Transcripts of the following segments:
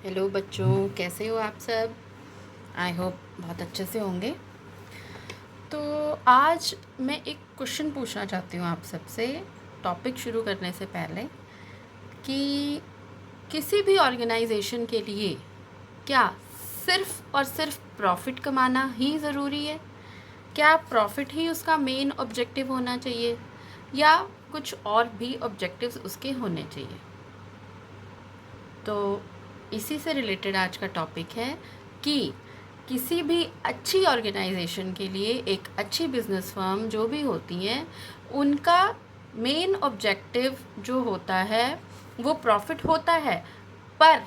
Hello बच्चों, कैसे हो आप सब। आई होप बहुत अच्छे से होंगे। तो आज मैं एक क्वेश्चन पूछना चाहती हूँ आप सबसे, टॉपिक शुरू करने से पहले, कि किसी भी ऑर्गेनाइजेशन के लिए क्या सिर्फ और सिर्फ प्रॉफिट कमाना ही ज़रूरी है? क्या प्रॉफिट ही उसका मेन ऑब्जेक्टिव होना चाहिए या कुछ और भी ऑब्जेक्टिव्स उसके होने चाहिए? तो इसी से रिलेटेड आज का टॉपिक है कि किसी भी अच्छी ऑर्गेनाइजेशन के लिए एक अच्छी बिजनेस फर्म जो भी होती हैं, उनका मेन ऑब्जेक्टिव जो होता है वो प्रॉफिट होता है, पर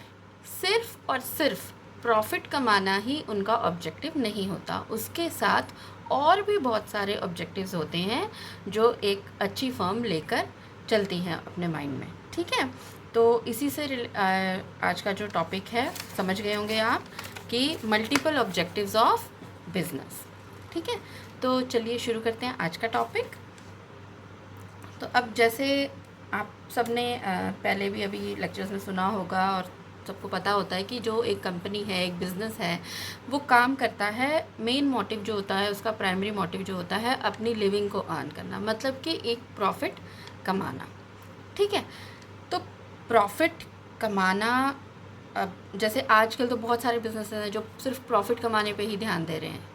सिर्फ और सिर्फ प्रॉफिट कमाना ही उनका ऑब्जेक्टिव नहीं होता। उसके साथ और भी बहुत सारे ऑब्जेक्टिव्स होते हैं जो एक अच्छी फर्म लेकर चलती हैं अपने माइंड में। ठीक है, तो इसी से आज का जो टॉपिक है, समझ गए होंगे आप कि मल्टीपल ऑब्जेक्टिव्स ऑफ बिजनेस। ठीक है, तो चलिए शुरू करते हैं आज का टॉपिक। तो अब जैसे आप सबने पहले भी अभी लेक्चर्स में सुना होगा और सबको पता होता है कि जो एक कंपनी है, एक बिज़नेस है, वो काम करता है, मेन मोटिव जो होता है उसका, प्राइमरी मोटिव जो होता है अपनी लिविंग को अर्न करना, मतलब कि एक प्रॉफिट कमाना। ठीक है, तो प्रॉफिट कमाना, अब जैसे आजकल तो बहुत सारे बिजनेस हैं जो सिर्फ प्रॉफिट कमाने पे ही ध्यान दे रहे हैं।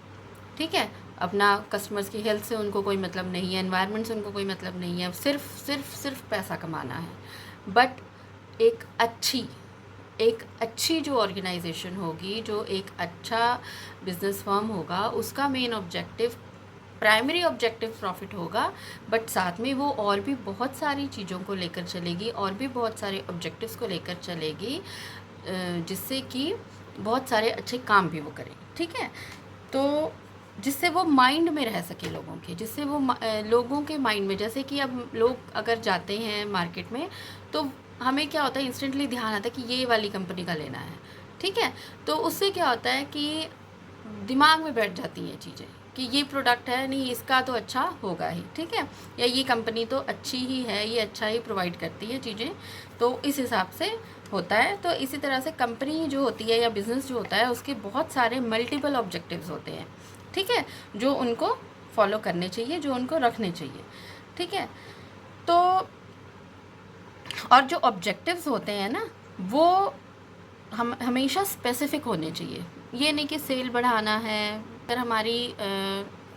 ठीक है, अपना कस्टमर्स की हेल्थ से उनको कोई मतलब नहीं है, एनवायरनमेंट से उनको कोई मतलब नहीं है, सिर्फ सिर्फ सिर्फ पैसा कमाना है। बट एक अच्छी जो ऑर्गेनाइजेशन होगी, जो एक अच्छा बिजनेस फर्म होगा, उसका main objective, primary objective profit होगा, बट साथ में वो और भी बहुत सारी चीज़ों को लेकर चलेगी, और भी बहुत सारे ऑब्जेक्टिव्स को लेकर चलेगी, जिससे कि बहुत सारे अच्छे काम भी वो करें। ठीक है, तो जिससे वो माइंड में रह सके लोगों के, जिससे वो लोगों के माइंड में, जैसे कि अब लोग अगर जाते हैं मार्केट में तो हमें क्या होता है, इंस्टेंटली ध्यान आता है कि ये वाली कंपनी का लेना है। ठीक है, तो उससे क्या होता है कि दिमाग में बैठ जाती हैं चीज़ें कि ये प्रोडक्ट है, नहीं इसका तो अच्छा होगा ही। ठीक है, या ये कंपनी तो अच्छी ही है, ये अच्छा ही प्रोवाइड करती है चीज़ें, तो इस हिसाब से होता है। तो इसी तरह से कंपनी जो होती है या बिज़नेस जो होता है, उसके बहुत सारे मल्टीपल ऑब्जेक्टिव्स होते हैं। ठीक है, जो उनको फॉलो करने चाहिए, जो उनको रखने चाहिए। ठीक है, तो और जो ऑब्जेक्टिव्स होते हैं ना, वो हम हमेशा स्पेसिफिक होने चाहिए। ये नहीं कि सेल बढ़ाना है, अगर हमारी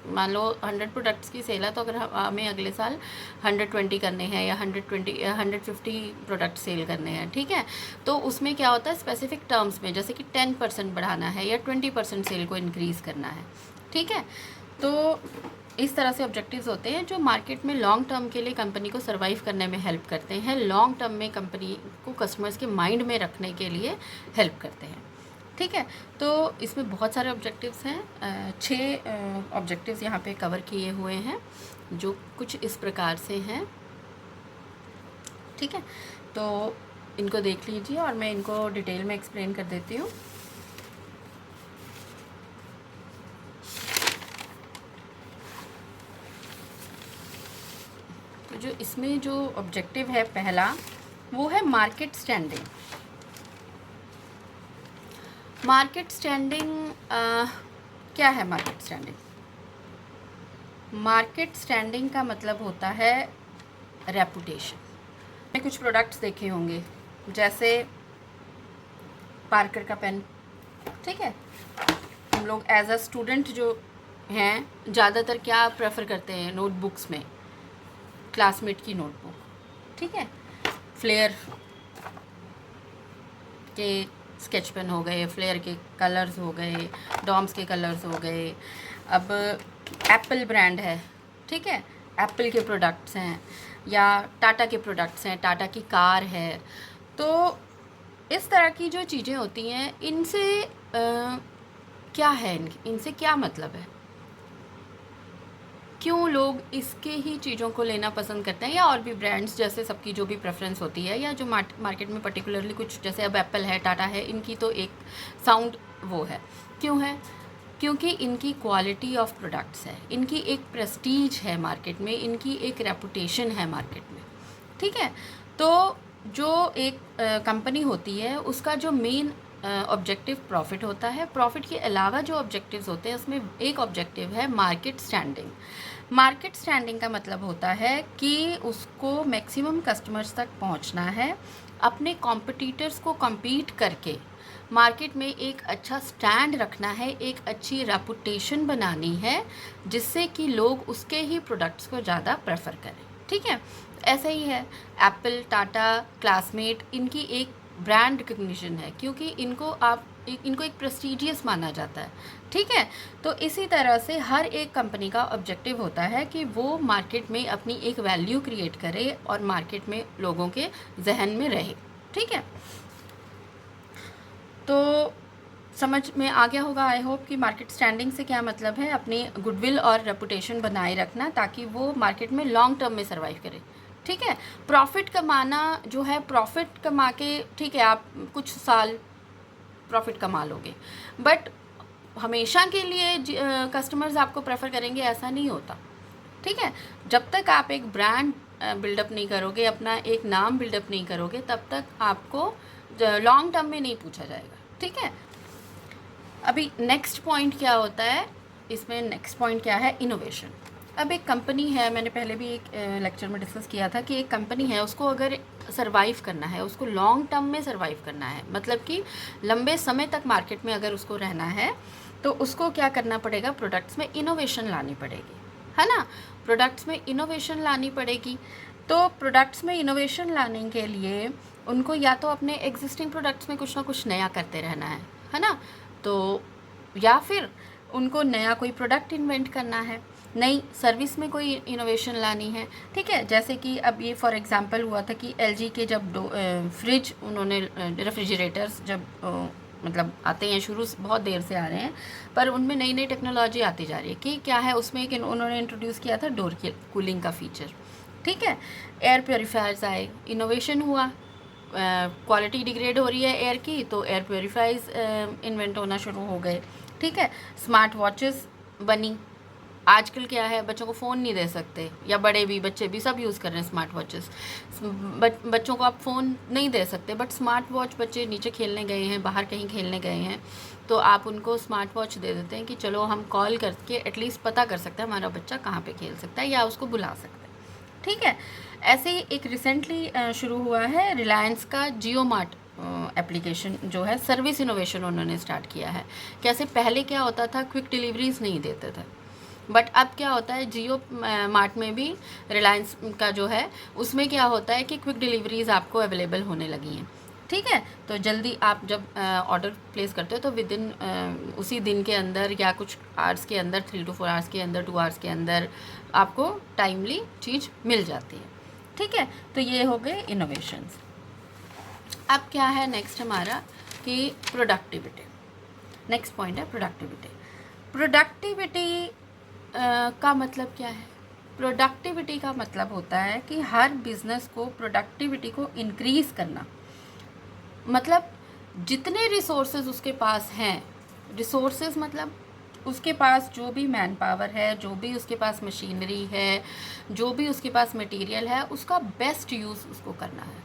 मान लो 100 प्रोडक्ट्स की सेल है, तो अगर हमें अगले साल 120 करने हैं या 150 प्रोडक्ट सेल करने हैं। ठीक है, तो उसमें क्या होता है, स्पेसिफिक टर्म्स में, जैसे कि 10% बढ़ाना है या 20% सेल को इंक्रीज़ करना है। ठीक है, तो इस तरह से ऑब्जेक्टिव्स होते हैं जो मार्केट में लॉन्ग टर्म के लिए कंपनी को सर्वाइव करने में हेल्प करते हैं, लॉन्ग टर्म में कंपनी को कस्टमर्स के माइंड में रखने के लिए हेल्प करते हैं। ठीक है, तो इसमें बहुत सारे ऑब्जेक्टिव्स हैं, 6 ऑब्जेक्टिव्स यहाँ पे कवर किए हुए हैं, जो कुछ इस प्रकार से हैं। ठीक है, तो इनको देख लीजिए और मैं इनको डिटेल में एक्सप्लेन कर देती हूँ। तो जो इसमें जो ऑब्जेक्टिव है पहला, वो है मार्केट स्टैंडिंग। मार्केट स्टैंडिंग क्या है? मार्केट स्टैंडिंग, मार्केट स्टैंडिंग का मतलब होता है रेपुटेशन। मैंने कुछ प्रोडक्ट्स देखे होंगे, जैसे पार्कर का पेन। ठीक है, हम लोग एज अ स्टूडेंट जो हैं, ज़्यादातर क्या प्रेफर करते हैं नोटबुक्स में? क्लासमेट की नोटबुक। ठीक है, फ्लेयर के स्केच पेन हो गए, फ्लेयर के कलर्स हो गए, डॉम्स के कलर्स हो गए। अब एप्पल ब्रांड है, ठीक है, एप्पल के प्रोडक्ट्स हैं, या टाटा के प्रोडक्ट्स हैं, टाटा की कार है। तो इस तरह की जो चीज़ें होती हैं, इनसे क्या है, इनसे क्या मतलब है, क्यों लोग इसके ही चीज़ों को लेना पसंद करते हैं, या और भी ब्रांड्स, जैसे सबकी जो भी प्रेफरेंस होती है, या जो मार्केट में पर्टिकुलरली कुछ, जैसे अब एप्पल है, टाटा है, इनकी तो एक साउंड वो है। क्यों है? क्योंकि इनकी क्वालिटी ऑफ प्रोडक्ट्स है, इनकी एक प्रेस्टीज है मार्केट में, इनकी एक रेपुटेशन है मार्केट में। ठीक है, तो जो एक कंपनी होती है, उसका जो मेन ऑब्जेक्टिव प्रॉफिट होता है। प्रॉफिट के अलावा जो ऑब्जेक्टिव्स होते हैं उसमें एक ऑब्जेक्टिव है मार्केट स्टैंडिंग। मार्केट स्टैंडिंग का मतलब होता है कि उसको मैक्सिमम कस्टमर्स तक पहुंचना है, अपने कॉम्पिटिटर्स को कम्पीट करके मार्केट में एक अच्छा स्टैंड रखना है, एक अच्छी रेपुटेशन बनानी है, जिससे कि लोग उसके ही प्रोडक्ट्स को ज़्यादा प्रेफर करें। ठीक है, ऐसे ही है एप्पल, टाटा, क्लासमेट, इनकी एक ब्रांड रिकग्निशन है, क्योंकि इनको एक प्रेस्टीजियस माना जाता है। ठीक है, तो इसी तरह से हर एक कंपनी का ऑब्जेक्टिव होता है कि वो मार्केट में अपनी एक वैल्यू क्रिएट करे और मार्केट में लोगों के जहन में रहे। ठीक है, तो समझ में आ गया होगा आई होप कि मार्केट स्टैंडिंग से क्या मतलब है, अपनी गुडविल और रेपुटेशन बनाए रखना ताकि वो मार्केट में लॉन्ग टर्म में सर्वाइव करे। ठीक है, प्रॉफिट कमाना जो है, प्रॉफिट कमा के ठीक है आप कुछ साल प्रॉफिट कमा लोगे, बट हमेशा के लिए कस्टमर्स आपको प्रेफर करेंगे ऐसा नहीं होता। ठीक है, जब तक आप एक ब्रांड बिल्डअप नहीं करोगे, अपना एक नाम बिल्डअप नहीं करोगे, तब तक आपको लॉन्ग टर्म में नहीं पूछा जाएगा। ठीक है, अभी नेक्स्ट पॉइंट क्या होता है, इसमें नेक्स्ट पॉइंट क्या है, इनोवेशन। अब एक कंपनी है, मैंने पहले भी एक लेक्चर में डिस्कस किया था कि एक कंपनी है, उसको अगर सरवाइव करना है, उसको लॉन्ग टर्म में सरवाइव करना है, मतलब कि लंबे समय तक मार्केट में अगर उसको रहना है, तो उसको क्या करना पड़ेगा, प्रोडक्ट्स में इनोवेशन लानी पड़ेगी, है ना। प्रोडक्ट्स में इनोवेशन लानी पड़ेगी, तो प्रोडक्ट्स में इनोवेशन लाने के लिए उनको या तो अपने एग्जिस्टिंग प्रोडक्ट्स में कुछ ना कुछ नया करते रहना है ना, तो या फिर उनको नया कोई प्रोडक्ट इन्वेंट करना है, नई सर्विस में कोई इनोवेशन लानी है। ठीक है, जैसे कि अब ये फॉर एग्जांपल हुआ था कि एलजी के जब फ्रिज, उन्होंने रेफ्रिजरेटर्स जब मतलब आते हैं, शुरू से बहुत देर से आ रहे हैं, पर उनमें नई नई टेक्नोलॉजी आती जा रही है कि क्या है उसमें, एक उन्होंने इंट्रोड्यूस किया था डोर कूलिंग का फीचर। ठीक है, एयर प्योरीफायर्स आए, इनोवेशन हुआ, क्वालिटी डिग्रेड हो रही है एयर की, तो एयर प्योरीफायर्स इन्वेंट होना शुरू हो गए। ठीक है, स्मार्ट वॉचेस बनी। आजकल क्या है, बच्चों को फ़ोन नहीं दे सकते, या बड़े भी, बच्चे भी, सब यूज़ कर रहे हैं स्मार्ट वॉचेस। बच्चों को आप फ़ोन नहीं दे सकते, बट स्मार्ट वॉच, बच्चे नीचे खेलने गए हैं, बाहर कहीं खेलने गए हैं, तो आप उनको स्मार्ट वॉच दे देते हैं कि चलो हम कॉल करके एटलीस्ट पता कर सकते हैं हमारा बच्चा कहाँ पे खेल सकता है, या उसको बुला सकते हैं। ठीक है, ऐसे ही एक रिसेंटली शुरू हुआ है रिलायंस का जियो मार्ट एप्लीकेशन, जो है सर्विस इनोवेशन उन्होंने स्टार्ट किया है। कैसे, पहले क्या होता था, क्विक डिलीवरीज नहीं देते थे, बट अब क्या होता है, जियो मार्ट में भी रिलायंस का जो है उसमें क्या होता है कि क्विक डिलीवरीज आपको अवेलेबल होने लगी हैं। ठीक है, तो जल्दी आप जब ऑर्डर प्लेस करते हो तो विद इन उसी दिन के अंदर या कुछ आवर्स के अंदर, 3 to 4 आवर्स के अंदर, 2 आवर्स के अंदर आपको टाइमली चीज़ मिल जाती है। ठीक है, तो ये हो गए इनोवेशंस। अब क्या है नेक्स्ट हमारा कि प्रोडक्टिविटी। नेक्स्ट पॉइंट है प्रोडक्टिविटी। प्रोडक्टिविटी का मतलब क्या है, प्रोडक्टिविटी का मतलब होता है कि हर बिजनेस को प्रोडक्टिविटी को इंक्रीज़ करना, मतलब जितने रिसोर्सेज उसके पास हैं, रिसोर्सेज मतलब उसके पास जो भी मैन पावर है, जो भी उसके पास मशीनरी है, जो भी उसके पास मटेरियल है, उसका बेस्ट यूज़ उसको करना है।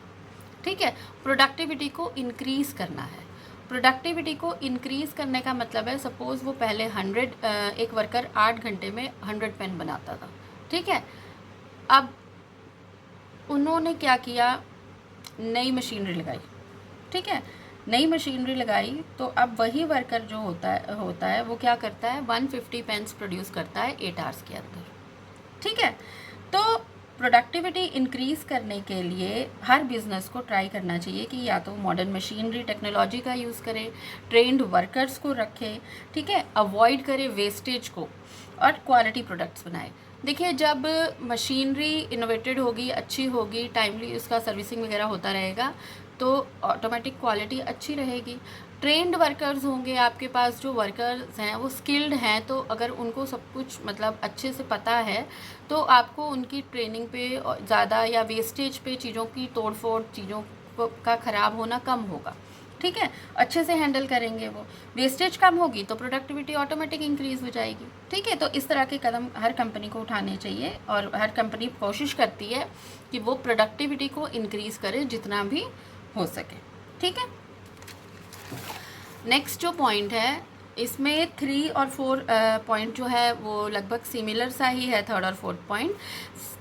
ठीक है, प्रोडक्टिविटी को इंक्रीज़ करना है। प्रोडक्टिविटी को इंक्रीज़ करने का मतलब है, सपोज़ वो पहले 100 एक वर्कर 8 घंटे में 100 पेन बनाता था। ठीक है, अब उन्होंने क्या किया, नई मशीनरी लगाई। ठीक है, नई मशीनरी लगाई, तो अब वही वर्कर जो होता है वो क्या करता है, 150 पेन्स प्रोड्यूस करता है 8 आवर्स के अंदर। ठीक है, तो प्रोडक्टिविटी इंक्रीज़ करने के लिए हर बिज़नेस को ट्राई करना चाहिए कि या तो मॉडर्न मशीनरी टेक्नोलॉजी का यूज़ करे, ट्रेंड वर्कर्स को रखे, ठीक है, अवॉइड करे वेस्टेज को, और क्वालिटी प्रोडक्ट्स बनाए। देखिए, जब मशीनरी इनोवेटेड होगी, अच्छी होगी, टाइमली उसका सर्विसिंग वगैरह होता रहेगा, तो ऑटोमेटिक क्वालिटी अच्छी रहेगी। ट्रेंड वर्कर्स होंगे आपके पास, जो वर्कर्स हैं वो स्किल्ड हैं, तो अगर उनको सब कुछ मतलब अच्छे से पता है, तो आपको उनकी ट्रेनिंग पे ज़्यादा, या वेस्टेज पे, चीज़ों की तोड़ फोड़, चीज़ों का ख़राब होना कम होगा। ठीक है, अच्छे से हैंडल करेंगे, वो वेस्टेज कम होगी तो प्रोडक्टिविटी ऑटोमेटिक इंक्रीज़ हो जाएगी। ठीक है, तो इस तरह के कदम हर कंपनी को उठाने चाहिए, और हर कंपनी कोशिश करती है कि वो प्रोडक्टिविटी को इंक्रीज़ करे जितना भी हो सके। ठीक है, नेक्स्ट जो पॉइंट है, इसमें 3 और 4 पॉइंट जो है वो लगभग सिमिलर सा ही है, थर्ड और फोर्थ पॉइंट।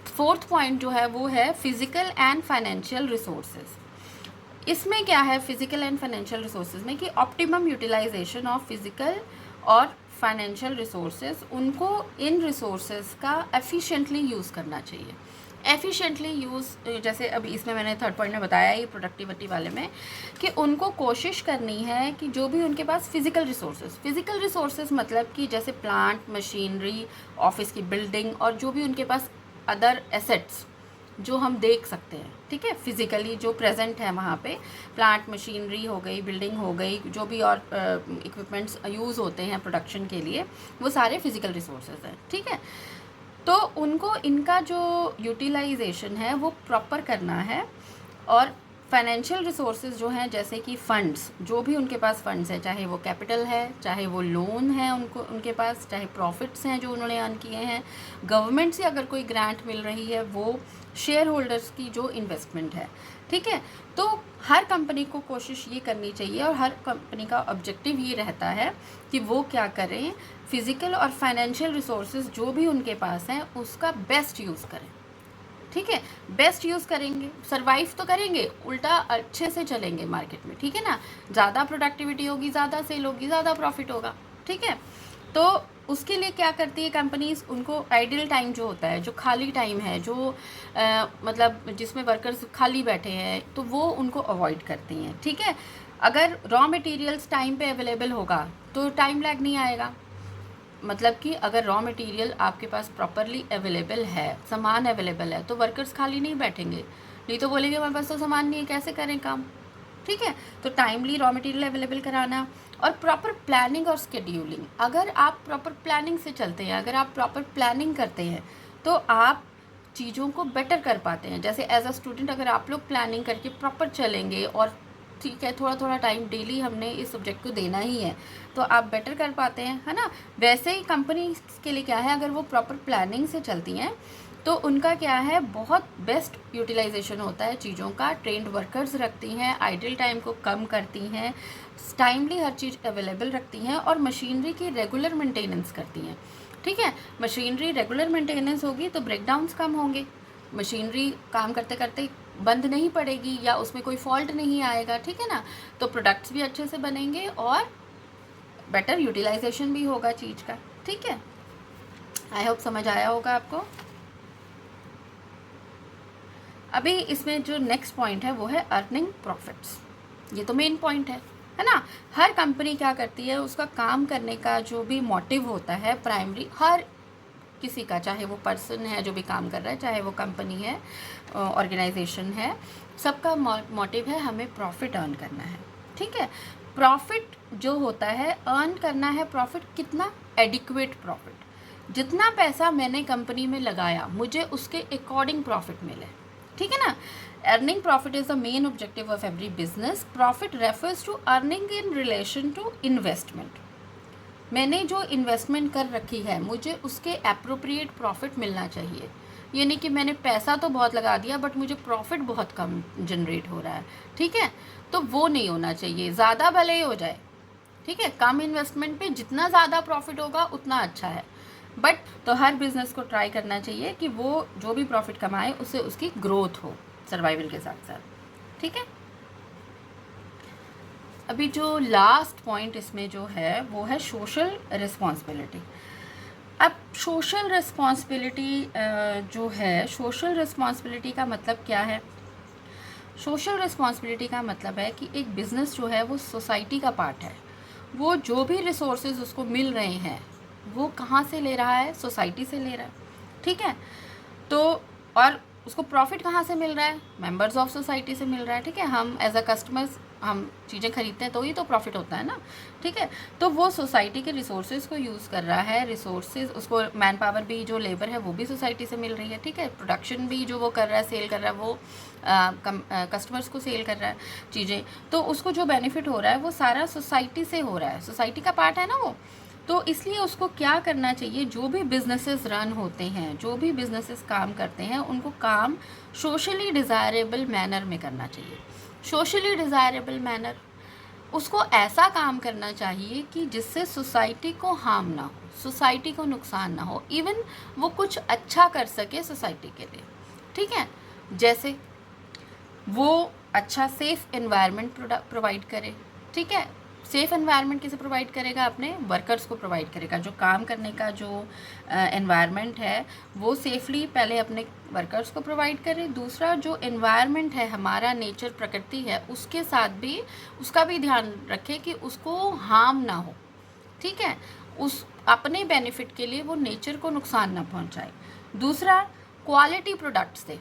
फोर्थ पॉइंट जो है वो है फिजिकल एंड फाइनेंशियल रिसोर्सेज। इसमें क्या है फिजिकल एंड फाइनेंशियल रिसोर्सेज में, कि ऑप्टिमम यूटिलाइजेशन ऑफ फिजिकल और फाइनेंशियल रिसोर्सेज, उनको इन रिसोर्सेज का एफिशिएंटली यूज़ करना चाहिए। एफिशिएंटली यूज़, जैसे अभी इसमें मैंने थर्ड पॉइंट में बताया ये प्रोडक्टिविटी वाले में, कि उनको कोशिश करनी है कि जो भी उनके पास फिजिकल रिसोर्सेज मतलब कि जैसे प्लांट, मशीनरी, ऑफिस की बिल्डिंग और जो भी उनके पास अदर एसेट्स जो हम देख सकते हैं, ठीक है, फिजिकली जो प्रेजेंट है वहाँ पे, प्लांट, मशीनरी हो गई, बिल्डिंग हो गई, जो भी और इक्विपमेंट्स यूज़ होते हैं प्रोडक्शन के लिए, वो सारे फिजिकल रिसोर्सेज हैं, ठीक है। तो उनको इनका जो यूटिलाइजेशन है वो प्रॉपर करना है। और फाइनेंशियल रिसोर्सेज जो हैं, जैसे कि फंड्स, जो भी उनके पास फंड्स हैं, चाहे वो कैपिटल है, चाहे वो लोन है उनको उनके पास, चाहे प्रॉफिट्स हैं जो उन्होंने अर्न किए हैं, गवर्नमेंट से अगर कोई ग्रांट मिल रही है, वो शेयर होल्डर्स की जो इन्वेस्टमेंट है, ठीक है। तो हर कंपनी को कोशिश ये करनी चाहिए और हर कंपनी का ऑब्जेक्टिव ये रहता है कि वो क्या करें, फिजिकल और फाइनेंशियल रिसोर्सेज जो भी उनके पास हैं उसका बेस्ट यूज़ करें, ठीक है। बेस्ट यूज़ करेंगे, सरवाइव तो करेंगे, उल्टा अच्छे से चलेंगे मार्केट में, ठीक है ना। ज़्यादा प्रोडक्टिविटी होगी, ज़्यादा सेल होगी, ज़्यादा प्रॉफिट होगा, ठीक है। तो उसके लिए क्या करती है कंपनीज, उनको आइडियल टाइम जो होता है, जो खाली टाइम है, जो मतलब जिसमें वर्कर्स खाली बैठे हैं, तो वो उनको अवॉइड करती हैं, ठीक है। अगर रॉ मटेरियल्स टाइम पे अवेलेबल होगा तो टाइम लैग नहीं आएगा। मतलब कि अगर रॉ मटेरियल आपके पास प्रॉपरली अवेलेबल है, सामान अवेलेबल है, तो वर्कर्स खाली नहीं बैठेंगे, नहीं तो बोलेंगे हमारे पास तो सामान नहीं है, कैसे करें काम, ठीक है। तो टाइमली रॉ मटेरियल अवेलेबल कराना और प्रॉपर प्लानिंग और स्केड्यूलिंग। अगर आप प्रॉपर प्लानिंग से चलते हैं, अगर आप प्रॉपर प्लानिंग करते हैं, तो आप चीज़ों को बेटर कर पाते हैं। जैसे एज अ स्टूडेंट अगर आप लोग प्लानिंग करके प्रॉपर चलेंगे और ठीक है थोड़ा थोड़ा टाइम डेली हमने इस सब्जेक्ट को देना ही है, तो आप बेटर कर पाते हैं, है ना। वैसे ही कंपनी के लिए क्या है, अगर वो प्रॉपर प्लानिंग से चलती हैं तो उनका क्या है, बहुत बेस्ट यूटिलाइजेशन होता है चीज़ों का, ट्रेंड वर्कर्स रखती हैं, आइडल टाइम को कम करती हैं, टाइमली हर चीज़ अवेलेबल रखती हैं और मशीनरी की रेगुलर मेंटेनेंस करती हैं, ठीक है। मशीनरी रेगुलर मेंटेनेंस होगी तो ब्रेकडाउन्स कम होंगे, मशीनरी काम करते करते बंद नहीं पड़ेगी या उसमें कोई फॉल्ट नहीं आएगा, ठीक है ना। तो प्रोडक्ट्स भी अच्छे से बनेंगे और बेटर यूटिलाइजेशन भी होगा चीज़ का, ठीक है। आई होप समझ आया होगा आपको। अभी इसमें जो नेक्स्ट पॉइंट है वो है अर्निंग प्रॉफिट्स। ये तो मेन पॉइंट है ना। हर कंपनी क्या करती है, उसका काम करने का जो भी मोटिव होता है प्राइमरी, हर किसी का, चाहे वो पर्सन है जो भी काम कर रहा है, चाहे वो कंपनी है, ऑर्गेनाइजेशन है, सबका मोटिव है हमें प्रॉफिट अर्न करना है, ठीक है। प्रॉफिट जो होता है अर्न करना है, प्रॉफिट कितना, एडिक्वेट प्रॉफिट, जितना पैसा मैंने कंपनी में लगाया मुझे उसके अकॉर्डिंग प्रॉफिट मिले, ठीक है ना। Earning profit is the main objective of every business. Profit refers to earning in relation to investment. मैंने जो इन्वेस्टमेंट कर रखी है मुझे उसके एप्रोप्रिएट प्रॉफिट मिलना चाहिए। ये नहीं कि मैंने पैसा तो बहुत लगा दिया बट मुझे प्रॉफिट बहुत कम जनरेट हो रहा है, ठीक है। तो वो नहीं होना चाहिए, ज़्यादा भले ही हो जाए, ठीक है। कम इन्वेस्टमेंट पे जितना ज़्यादा प्रॉफिट होगा उतना अच्छा है। बट तो हर बिजनेस को ट्राई करना चाहिए कि वो जो भी प्रॉफिट कमाए उससे उसकी ग्रोथ हो सर्वाइवल के साथ साथ, ठीक है। अभी जो लास्ट पॉइंट इसमें जो है वो है सोशल रिस्पॉन्सिबिलिटी। अब सोशल रिस्पॉन्सिबिलिटी जो है, सोशल रिस्पॉन्सिबिलिटी का मतलब क्या है। सोशल रिस्पॉन्सिबिलिटी का मतलब है कि एक बिज़नेस जो है वो सोसाइटी का पार्ट है। वो जो भी रिसोर्सेज उसको मिल रहे हैं वो कहाँ से ले रहा है, सोसाइटी से ले रहा है, ठीक है। तो और उसको प्रॉफिट कहाँ से मिल रहा है, मेंबर्स ऑफ सोसाइटी से मिल रहा है, ठीक है। हम एज अ कस्टमर्स हम चीज़ें खरीदते हैं तो ही तो प्रॉफिट होता है ना, ठीक है। तो वो सोसाइटी के रिसोर्सेज को यूज़ कर रहा है, रिसोर्सेज उसको मैन पावर भी जो लेबर है वो भी सोसाइटी से मिल रही है, ठीक है। प्रोडक्शन भी जो वो कर रहा है, सेल कर रहा है, वो कस्टमर्स को सेल कर रहा है चीज़ें, तो उसको जो बेनिफिट हो रहा है वो सारा सोसाइटी से हो रहा है, सोसाइटी का पार्ट है ना वो। तो इसलिए उसको क्या करना चाहिए, जो भी बिजनेसेस रन होते हैं, जो भी बिजनेसेस काम करते हैं, उनको काम सोशली डिज़ायरेबल मैनर में करना चाहिए। सोशली डिज़ायरेबल मैनर उसको ऐसा काम करना चाहिए कि जिससे सोसाइटी को हार्म ना हो, सोसाइटी को नुकसान ना हो, इवन वो कुछ अच्छा कर सके सोसाइटी के लिए। ठीक है, जैसे वो अच्छा सेफ़ एनवायरनमेंट प्रोवाइड करे। ठीक है, सेफ़ एनवायरनमेंट किसे प्रोवाइड करेगा? अपने वर्कर्स को प्रोवाइड करेगा। जो काम करने का जो एनवायरनमेंट है वो सेफली पहले अपने वर्कर्स को प्रोवाइड करे। दूसरा, जो एनवायरनमेंट है हमारा, नेचर, प्रकृति है, उसके साथ भी उसका भी ध्यान रखे कि उसको हार्म ना हो। ठीक है, उस अपने बेनिफिट के लिए वो नेचर को नुकसान ना पहुंचाए। दूसरा, क्वालिटी प्रोडक्ट्स दे।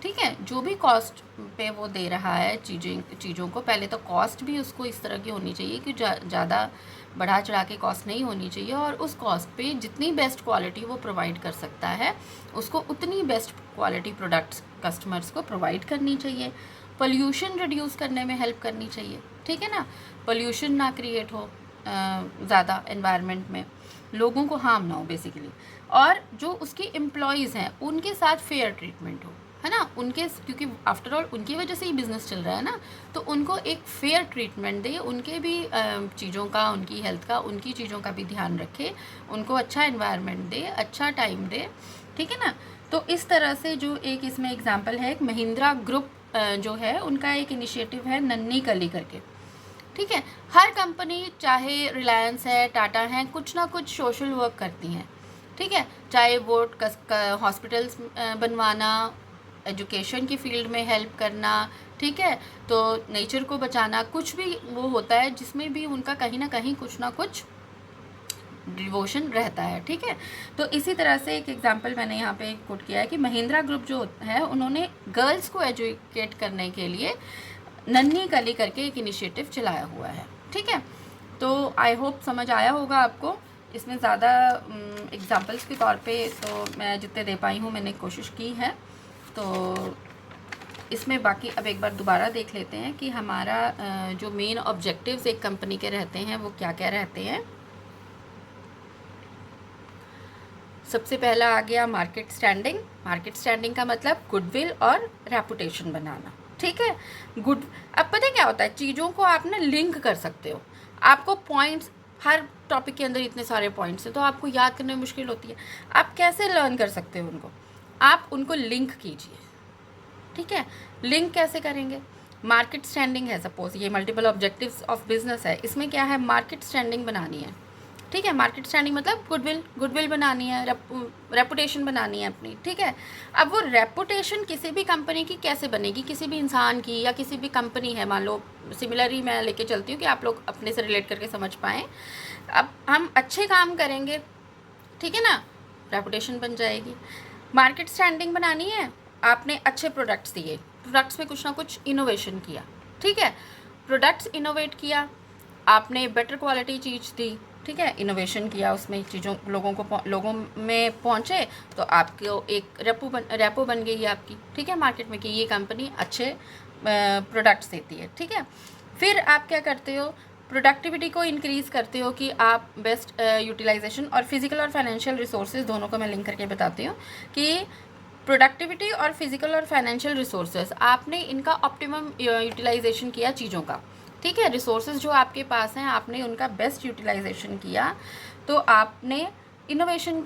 ठीक है, जो भी कॉस्ट पे वो दे रहा है चीज़ों को, पहले तो कॉस्ट भी उसको इस तरह की होनी चाहिए कि ज़्यादा बढ़ा चढ़ा के कॉस्ट नहीं होनी चाहिए, और उस कॉस्ट पे जितनी बेस्ट क्वालिटी वो प्रोवाइड कर सकता है उसको उतनी बेस्ट क्वालिटी प्रोडक्ट्स कस्टमर्स को प्रोवाइड करनी चाहिए। पोल्यूशन रिड्यूस करने में हेल्प करनी चाहिए। ठीक है ना, पोल्यूशन ना क्रिएट हो ज़्यादा एनवायरनमेंट में, लोगों को हार्म ना हो बेसिकली। और जो उसके एम्प्लॉयज़ हैं उनके साथ फेयर ट्रीटमेंट हो, है ना, उनके, क्योंकि आफ्टर ऑल उनकी वजह से ही बिज़नेस चल रहा है ना, तो उनको एक फेयर ट्रीटमेंट दे, उनके भी चीज़ों का, उनकी हेल्थ का, उनकी चीज़ों का भी ध्यान रखे, उनको अच्छा एनवायरनमेंट दे, अच्छा टाइम दे। ठीक है ना, तो इस तरह से जो एक इसमें एग्जांपल है, एक महिंद्रा ग्रुप जो है उनका एक इनिशिएटिव है नन्ही कली करके। ठीक है, हर कंपनी, चाहे रिलायंस है, टाटा है, कुछ ना कुछ सोशल वर्क करती हैं। ठीक है, चाहे वो हॉस्पिटल्स बनवाना, एजुकेशन की फील्ड में हेल्प करना, ठीक है, तो नेचर को बचाना, कुछ भी वो होता है जिसमें भी उनका कहीं ना कहीं कुछ ना कुछ डिवोशन रहता है। ठीक है, तो इसी तरह से एक एग्जांपल मैंने यहाँ पे कोट किया है कि महिंद्रा ग्रुप जो है उन्होंने गर्ल्स को एजुकेट करने के लिए नन्ही कली करके एक इनिशिएटिव चलाया हुआ है। ठीक है, तो आई होप समझ आया होगा आपको। इसमें ज़्यादा एग्जांपल्स के तौर पे तो मैं जितने दे पाई हूँ मैंने कोशिश की है। तो इसमें बाकी अब एक बार दोबारा देख लेते हैं कि हमारा जो मेन ऑब्जेक्टिव्स एक कंपनी के रहते हैं वो क्या क्या रहते हैं। सबसे पहला आ गया मार्केट स्टैंडिंग। मार्केट स्टैंडिंग का मतलब गुडविल और रेपुटेशन बनाना। ठीक है, अब पता है क्या होता है, चीज़ों को आप ना लिंक कर सकते हो। आपको पॉइंट्स, हर टॉपिक के अंदर इतने सारे पॉइंट्स हैं तो आपको याद करने में मुश्किल होती है। आप कैसे लर्न कर सकते हो उनको? आप उनको लिंक कीजिए। ठीक है, लिंक कैसे करेंगे? मार्केट स्टैंडिंग है, सपोज ये मल्टीपल ऑब्जेक्टिव्स ऑफ बिजनेस है, इसमें क्या है, मार्केट स्टैंडिंग बनानी है। ठीक है, मार्केट स्टैंडिंग मतलब गुडविल बनानी है, रेपुटेशन बनानी है अपनी। ठीक है, अब वो रेपुटेशन किसी भी कंपनी की कैसे बनेगी, किसी भी इंसान की या किसी भी कंपनी है, मान लो सिमिलरली मैं लेके चलती हूँ कि आप लोग अपने से रिलेट करके समझ पाएँ। अब हम अच्छे काम करेंगे, ठीक है ना, रेपुटेशन बन जाएगी। मार्केट स्टैंडिंग बनानी है, आपने अच्छे प्रोडक्ट्स दिए, प्रोडक्ट्स में कुछ ना कुछ इनोवेशन किया। ठीक है, प्रोडक्ट्स इनोवेट किया, आपने बेटर क्वालिटी चीज़ दी। ठीक है, इनोवेशन किया, उसमें चीज़ों लोगों में पहुँचे तो आपको एक रेपो बन गई आपकी। ठीक है, मार्केट में कि ये कंपनी अच्छे प्रोडक्ट्स देती है। ठीक है, फिर आप क्या करते हो, प्रोडक्टिविटी को इंक्रीज़ करते हो कि आप बेस्ट यूटिलाइजेशन, और फिजिकल और फाइनेंशियल रिसोर्सेज दोनों को मैं लिंक करके बताती हूँ कि प्रोडक्टिविटी और फिजिकल और फाइनेंशियल रिसोर्सेज, आपने इनका ऑप्टिमम यूटिलाइजेशन किया चीज़ों का। ठीक है, रिसोर्सेज जो आपके पास हैं आपने उनका बेस्ट यूटिलाइजेशन किया, तो आपने इनोवेशन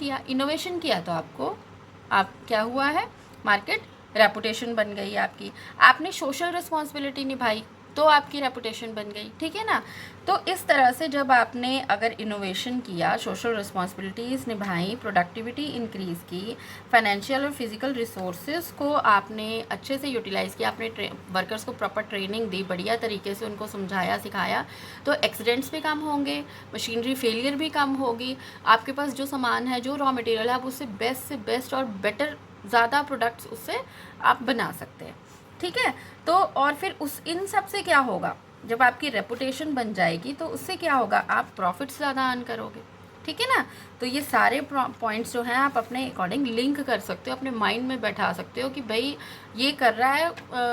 किया तो आप क्या हुआ है, मार्केट रेपुटेशन बन गई आपकी। आपने सोशल रिस्पॉन्सिबिलिटी निभाई तो आपकी रेपुटेशन बन गई। ठीक है ना, तो इस तरह से जब आपने अगर इनोवेशन किया, सोशल रिस्पॉन्सिबिलिटीज़ निभाई, प्रोडक्टिविटी इंक्रीज़ की, फाइनेंशियल और फिजिकल रिसोर्सेज को आपने अच्छे से यूटिलाइज़ किया, आपने वर्कर्स को प्रॉपर ट्रेनिंग दी, बढ़िया तरीके से उनको समझाया सिखाया, तो एक्सीडेंट्स भी कम होंगे, मशीनरी फेलियर भी कम होगी, आपके पास जो सामान है, जो रॉ मटेरियल है, आप उससे बेस्ट से बेस्ट और बेटर ज़्यादा प्रोडक्ट्स उससे आप बना सकते हैं। ठीक है, तो और फिर इन सब से क्या होगा, जब आपकी रेपुटेशन बन जाएगी तो उससे क्या होगा, आप प्रॉफिट्स ज़्यादा अर्न करोगे। ठीक है ना, तो ये सारे पॉइंट्स जो हैं आप अपने अकॉर्डिंग लिंक कर सकते हो, अपने माइंड में बैठा सकते हो कि भाई ये कर रहा है,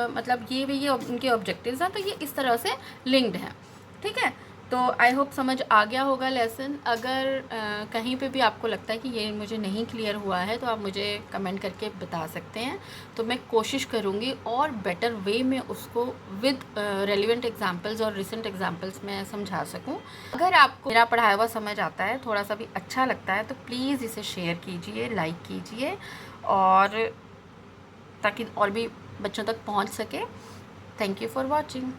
मतलब ये उनके ऑब्जेक्टिव्स हैं तो ये इस तरह से लिंक्ड हैं। ठीक है, तो आई होप समझ आ गया होगा लेसन। अगर कहीं पे भी आपको लगता है कि ये मुझे नहीं क्लियर हुआ है तो आप मुझे कमेंट करके बता सकते हैं, तो मैं कोशिश करूँगी और बेटर वे में उसको विद रेलिवेंट एग्जांपल्स और रिसेंट एग्जांपल्स में समझा सकूं। अगर आपको मेरा पढ़ाया हुआ समझ आता है, थोड़ा सा भी अच्छा लगता है, तो प्लीज़ इसे शेयर कीजिए, लाइक कीजिए, और ताकि और भी बच्चों तक पहुंच सके। Thank you for watching.